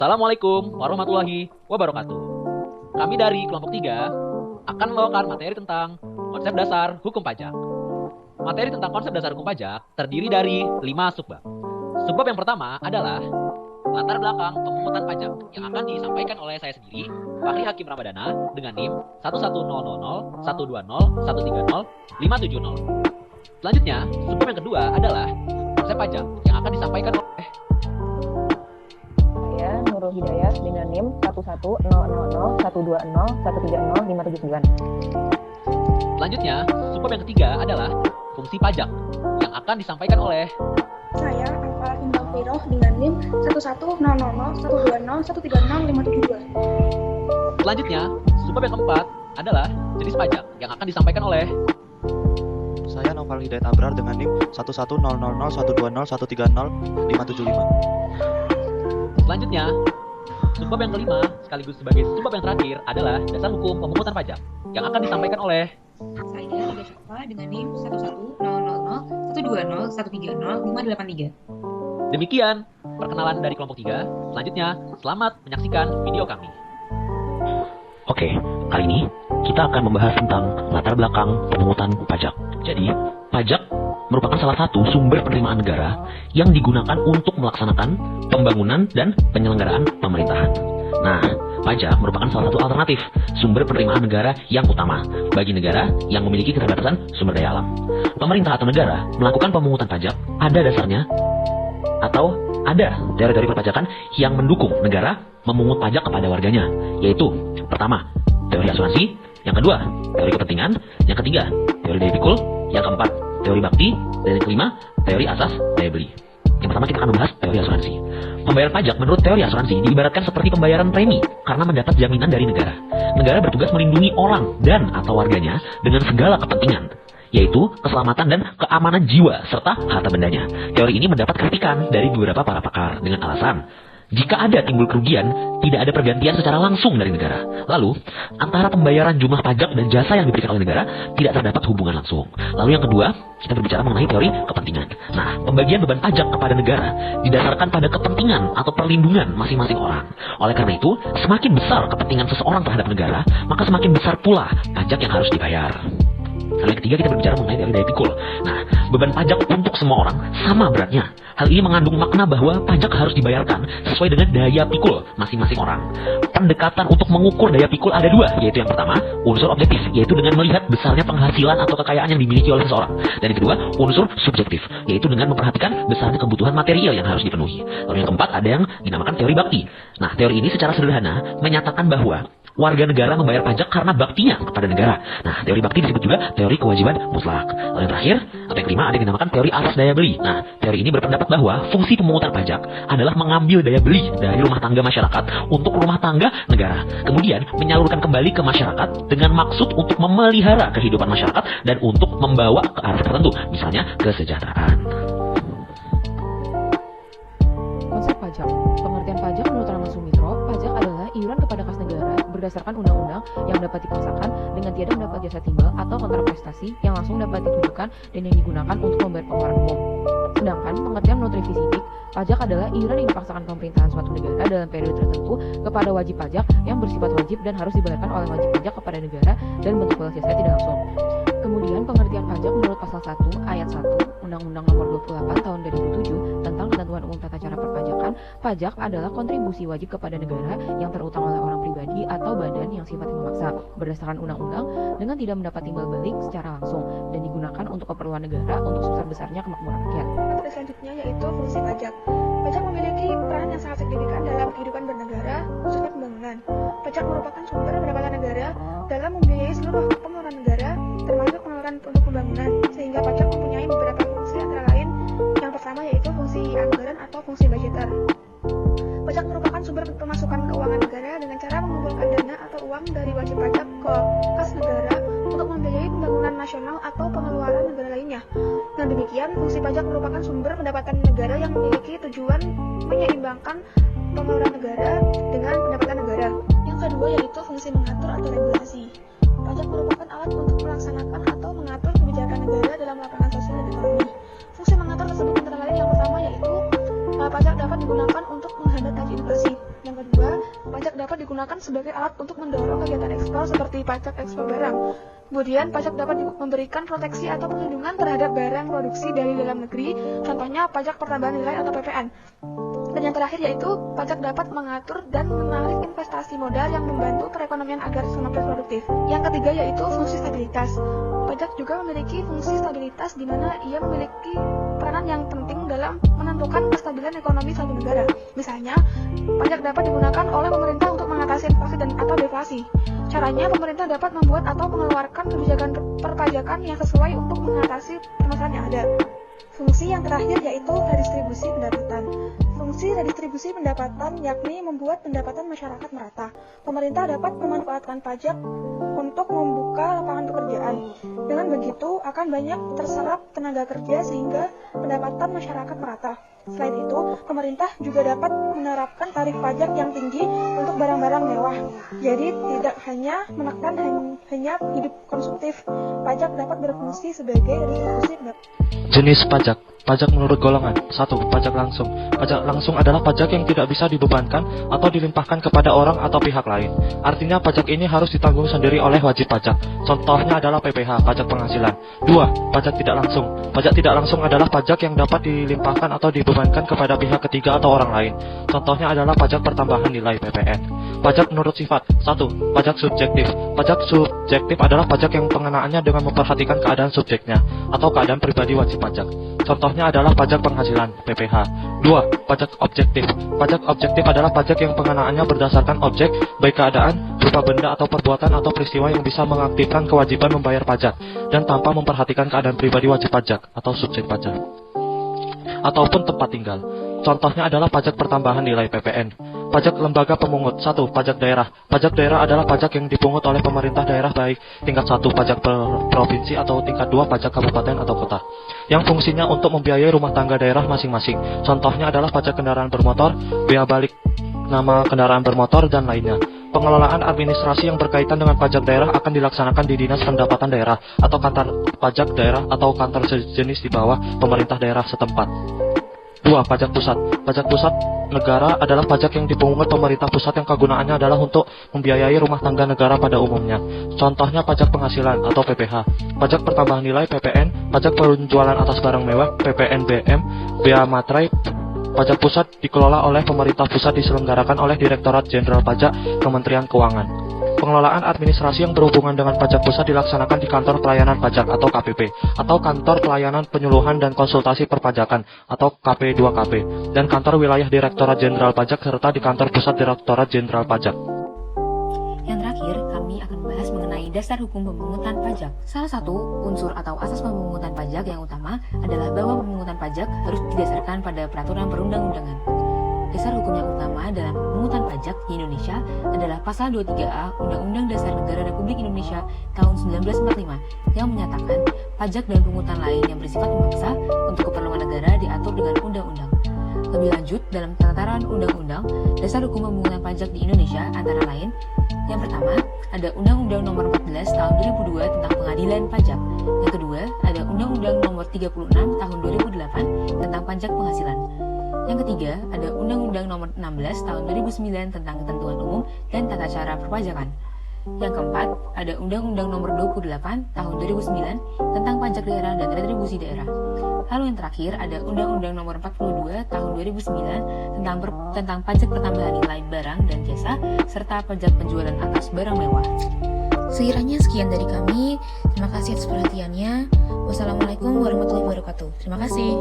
Assalamualaikum warahmatullahi wabarakatuh. Kami dari kelompok 3 akan membawakan materi tentang konsep dasar hukum pajak. Materi tentang konsep dasar hukum pajak terdiri dari 5 subbab. Subbab yang pertama adalah latar belakang pemungutan pajak yang akan disampaikan oleh saya sendiri, Fahri Hakim Ramadana, dengan NIM 11000, 120, 130, 570. Selanjutnya, subbab yang kedua adalah konsep pajak yang akan disampaikan oleh Saya Nurul Hidayat dengan NIM 11000, 120, 130, 130, 579. Selanjutnya, subbab yang ketiga adalah fungsi pajak yang akan disampaikan oleh Saya Alfa Indah Firoh dengan NIM 11000, 120, 130, 572. Selanjutnya, subbab yang keempat adalah jenis pajak yang akan disampaikan oleh Saya Noval Hidayat Abrar dengan NIM 11000, 120, 130, 575. Selanjutnya, subbab yang kelima sekaligus sebagai subbab yang terakhir adalah dasar hukum pemungutan pajak yang akan disampaikan oleh Saya Ida Syafa dengan NIM 11000, 120, 130, 583. Demikian perkenalan dari kelompok 3. Selanjutnya, selamat menyaksikan video kami. Oke, kali ini kita akan membahas tentang latar belakang pemungutan pajak. Jadi, pajak merupakan salah satu sumber penerimaan negara yang digunakan untuk melaksanakan pembangunan dan penyelenggaraan pemerintahan. Nah, pajak merupakan salah satu alternatif sumber penerimaan negara yang utama bagi negara yang memiliki keterbatasan sumber daya alam. Pemerintah atau negara melakukan pemungutan pajak ada dasarnya atau ada teori-teori perpajakan yang mendukung negara memungut pajak kepada warganya, yaitu pertama, teori asuransi, yang kedua, teori kepentingan, yang ketiga, teori daya pikul, yang keempat, teori bakti, dan yang kelima, teori asas daya beli. Yang pertama kita akan membahas teori asuransi. Pembayaran pajak menurut teori asuransi diibaratkan seperti pembayaran premi karena mendapat jaminan dari negara. Negara bertugas melindungi orang dan atau warganya dengan segala kepentingan, yaitu keselamatan dan keamanan jiwa serta harta bendanya. Teori ini mendapat kritikan dari beberapa para pakar dengan alasan jika ada timbul kerugian, tidak ada pergantian secara langsung dari negara. Lalu, antara pembayaran jumlah pajak dan jasa yang diberikan oleh negara tidak terdapat hubungan langsung. Lalu yang kedua, kita berbicara mengenai teori kepentingan. Nah, pembagian beban pajak kepada negara didasarkan pada kepentingan atau perlindungan masing-masing orang. Oleh karena itu, semakin besar kepentingan seseorang terhadap negara, maka semakin besar pula pajak yang harus dibayar. Lalu yang ketiga kita berbicara mengenai teori daya pikul. Nah, beban pajak untuk semua orang sama beratnya. Hal ini mengandung makna bahwa pajak harus dibayarkan sesuai dengan daya pikul masing-masing orang. Pendekatan untuk mengukur daya pikul ada dua, yaitu yang pertama, unsur objektif, yaitu dengan melihat besarnya penghasilan atau kekayaan yang dimiliki oleh seseorang. Dan yang kedua, unsur subjektif, yaitu dengan memperhatikan besarnya kebutuhan material yang harus dipenuhi. Lalu yang keempat ada yang dinamakan teori bakti. Nah, teori ini secara sederhana menyatakan bahwa warga negara membayar pajak karena baktinya kepada negara. Nah, teori bakti disebut juga teori kewajiban mutlak. Lalu yang terakhir, atau yang kelima, ada yang dinamakan teori asas daya beli. Nah, teori ini berpendapat bahwa fungsi pemungutan pajak adalah mengambil daya beli dari rumah tangga masyarakat untuk rumah tangga negara. Kemudian, menyalurkan kembali ke masyarakat dengan maksud untuk memelihara kehidupan masyarakat dan untuk membawa ke arah tertentu, misalnya kesejahteraan. Konsep pajak. Pengertian pajak menurut Rama Sumitro, pajak adalah iuran kepada kas negara berdasarkan undang-undang yang dapat dipaksakan dengan tiada mendapat jasa timbal atau kontraprestasi yang langsung dapat ditujukan dan yang digunakan untuk membayar pengeluaran umum. Sedangkan pengertian menurut revisi DIK, pajak adalah iuran yang dipaksakan pemerintahan suatu negara dalam periode tertentu kepada wajib pajak yang bersifat wajib dan harus dibayarkan oleh wajib pajak kepada negara dan bentuk balas jasa tidak langsung. Kemudian pengertian pajak menurut pasal 1 ayat 1 Undang-Undang Nomor 28 Tahun 2007 tentang Ketentuan Umum Tata Cara Perpajakan, pajak adalah kontribusi wajib kepada negara yang terutang oleh orang pribadi atau badan yang sifatnya memaksa berdasarkan undang-undang dengan tidak mendapat timbal balik secara langsung dan digunakan untuk keperluan negara untuk sebesar-besarnya kemakmuran rakyat. Materi selanjutnya yaitu fungsi pajak. Pajak memiliki peran yang sangat signifikan dalam kehidupan bernegara, khususnya pembangunan. Pajak merupakan sumber pendapatan negara dalam membiayai seluruh pengeluaran negara, termasuk pengeluaran untuk pembangunan, sehingga pajak mempunyai beberapa fungsi antara lain. Yang pertama yaitu fungsi anggaran atau fungsi budgeter. Pajak merupakan sumber pemasukan keuangan negara dengan cara mengumpulkan dana atau uang dari wajib pajak ke kas negara untuk membiayai pembangunan nasional atau pengeluaran negara lainnya. Dengan demikian, fungsi pajak merupakan sumber pendapatan negara yang memiliki tujuan menyeimbangkan pengeluaran negara dengan pendapatan negara. Yang kedua yaitu fungsi mengatur atau regulasi. Pajak merupakan alat untuk melaksanakan atau mengatur kebijakan negara dalam lapangan sosial dan ekonomi. Fungsi mengatur tersebut antara lain yang pertama yaitu pajak dapat digunakan untuk menghambat laju inflasi. Yang Pajak dapat digunakan sebagai alat untuk mendorong kegiatan ekspor seperti pajak ekspor barang. Kemudian, pajak dapat memberikan proteksi atau perlindungan terhadap barang produksi dari dalam negeri, contohnya pajak pertambahan nilai atau PPN. Dan yang terakhir yaitu pajak dapat mengatur dan menarik investasi modal yang membantu perekonomian agar semakin produktif. Yang ketiga yaitu fungsi stabilitas. Pajak juga memiliki fungsi stabilitas di mana ia memiliki peranan yang penting dalam menentukan kestabilan ekonomi suatu negara. Misalnya, pajak dapat digunakan oleh pemerintah untuk mengatasi inflasi dan atau deflasi. Caranya, pemerintah dapat membuat atau mengeluarkan kebijakan perpajakan yang sesuai untuk mengatasi permasalahan yang ada. Fungsi yang terakhir yaitu redistribusi pendapatan. Fungsi redistribusi pendapatan yakni membuat pendapatan masyarakat merata. Pemerintah dapat memanfaatkan pajak untuk membuka lapangan pekerjaan. Dengan begitu akan banyak terserap tenaga kerja sehingga pendapatan masyarakat merata. Selain itu, pemerintah juga dapat menerapkan tarif pajak yang tinggi untuk barang-barang mewah. Jadi tidak hanya menekan hanya hidup konsumtif. Pajak dapat berfungsi sebagai redistribusi pendapatan. Jenis pajak. Pajak menurut golongan. 1. Pajak langsung. Pajak langsung adalah pajak yang tidak bisa dibebankan atau dilimpahkan kepada orang atau pihak lain. Artinya pajak ini harus ditanggung sendiri oleh wajib pajak. Contohnya adalah PPh, pajak penghasilan. 2. Pajak tidak langsung. Pajak tidak langsung adalah pajak yang dapat dilimpahkan atau dibebankan kepada pihak ketiga atau orang lain. Contohnya adalah pajak pertambahan nilai PPN. Pajak menurut sifat. 1. Pajak subjektif. Pajak subjektif adalah pajak yang pengenaannya dengan memperhatikan keadaan subjeknya atau keadaan pribadi wajib pajak. Contohnya adalah pajak penghasilan, PPh. 2. Pajak objektif. Pajak objektif adalah pajak yang pengenaannya berdasarkan objek, baik keadaan, berupa benda atau perbuatan atau peristiwa yang bisa mengaktifkan kewajiban membayar pajak, dan tanpa memperhatikan keadaan pribadi wajib pajak atau subjek pajak, ataupun tempat tinggal. Contohnya adalah pajak pertambahan nilai PPN. Pajak lembaga pemungut. 1. Pajak daerah. Pajak daerah adalah pajak yang dipungut oleh pemerintah daerah baik tingkat 1 pajak provinsi atau tingkat 2 pajak kabupaten atau kota, yang fungsinya untuk membiayai rumah tangga daerah masing-masing. Contohnya adalah pajak kendaraan bermotor, bea balik nama kendaraan bermotor, dan lainnya. Pengelolaan administrasi yang berkaitan dengan pajak daerah akan dilaksanakan di Dinas Pendapatan Daerah atau kantor pajak daerah atau kantor sejenis di bawah pemerintah daerah setempat. 2. Pajak pusat. Pajak pusat negara adalah pajak yang dipungut pemerintah pusat yang kegunaannya adalah untuk membiayai rumah tangga negara pada umumnya. Contohnya pajak penghasilan atau PPh, pajak pertambahan nilai PPN, pajak penjualan atas barang mewah PPNBM, bea materai. Pajak pusat dikelola oleh pemerintah pusat, diselenggarakan oleh Direktorat Jenderal Pajak Kementerian Keuangan. Pengelolaan administrasi yang berhubungan dengan pajak pusat dilaksanakan di Kantor Pelayanan Pajak atau KPP, atau Kantor Pelayanan Penyuluhan dan Konsultasi Perpajakan atau KP2KP, dan Kantor Wilayah Direktorat Jenderal Pajak serta di Kantor Pusat Direktorat Jenderal Pajak. Yang terakhir, kami akan membahas mengenai dasar hukum pemungutan pajak. Salah satu unsur atau asas pemungutan pajak yang utama adalah bahwa pemungutan pajak harus didasarkan pada peraturan perundang-undangan. Dasar hukum yang utama dalam pemungutan pajak di Indonesia adalah Pasal 23A Undang-Undang Dasar Negara Republik Indonesia tahun 1945 yang menyatakan pajak dan pungutan lain yang bersifat memaksa untuk keperluan negara diatur dengan undang-undang. Lebih lanjut, dalam tataran undang-undang, dasar hukum pemungutan pajak di Indonesia antara lain: yang pertama, ada Undang-Undang Nomor 14 Tahun 2002 tentang Pengadilan Pajak. Yang kedua, ada Undang-Undang Nomor 36 Tahun 2008 tentang Pajak Penghasilan. Yang ketiga, ada Undang-Undang Nomor 16 Tahun 2009 tentang Ketentuan Umum dan Tata Cara Perpajakan. Yang keempat, ada Undang-Undang Nomor 28 Tahun 2009 tentang Pajak Daerah dan Retribusi Daerah. Lalu yang terakhir, ada Undang-Undang Nomor 42 Tahun 2009 tentang Pajak Pertambahan Nilai Barang dan Jasa serta Pajak Penjualan atas Barang Mewah. Sekiranya sekian dari kami. Terima kasih atas perhatiannya. Wassalamualaikum warahmatullahi wabarakatuh. Terima kasih.